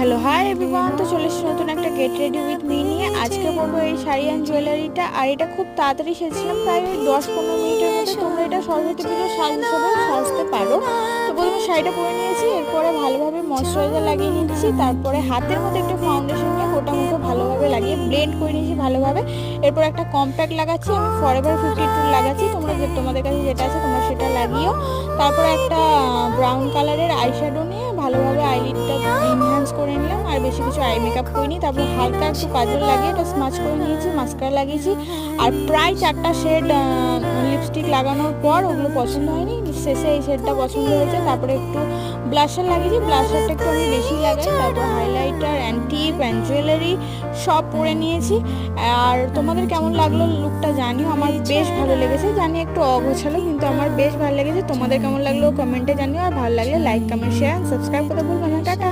Hello hi everyone, তো চলে এসেছি নতুন একটা গেট রেডি উইথ মি নিয়ে। আজকে পরবো এই শাড়ি অ্যান্ড জুয়েলারিটা। আর এটা খুব তাড়াতাড়ি সেজেছিলাম, প্রায় ওই 10-15 মিনিটের মধ্যে। তোমরা এটা সরস্বতী পুজোর সাজ হিসেবেও সাজতে পারো। তো প্রথমে শাড়িটা পরে নিয়েছি, এরপরে ভালোভাবে ময়শ্চারাইজার লাগিয়ে নিচ্ছি, তারপরে হাতের মধ্যে একটু ফাউন্ডেশন নিয়ে গোটা মুখে ভালোভাবে লাগিয়ে ব্লেন্ড করে নিয়েছি ভালোভাবে। এরপর একটা কম্প্যাক্ট লাগাচ্ছি, আমি ফরএভার 52 লাগাচ্ছি। তোমাদের কাছে যেটা আছে তোমরা সেটা লাগিও। তারপরে একটা ব্রাউন কালারের আইশ্যাডো নিয়ে ভালোভাবে আইলিডটা ইনহ্যান্স করে নিলাম, আর বেশি কিছু আই মেকআপ করিনি। তারপর হালকা একটু কাজল লাগিয়ে এটা স্মাচ করে নিয়েছি, মাস্কারা লাগিয়েছি। আর প্রায় 4টা শেড লিপস্টিক লাগানোর পর ওগুলো পছন্দ হয়নি, শেষে এই শেডটা পছন্দ হয়েছে। তারপরে একটু ব্লাশার লাগিয়েছি, ব্লাশারটা একটু আমি বেশি লাগাই। তারপর highlighter and tip and jewellery সব পরে নিয়েছি। আর তোমাদের কেমন লাগলো লুকটা জানিও, আমার বেশ ভালো লেগেছে। জানি একটু অগোছালো, কিন্তু আমার বেশ ভালো লেগেছে। তোমাদের কেমন লাগলো কমেন্টে জানিও, আর ভালো লাগলে লাইক কমেন্ট শেয়ার সাবস্ক্রাইব করতে ভুলবে না। টাটা।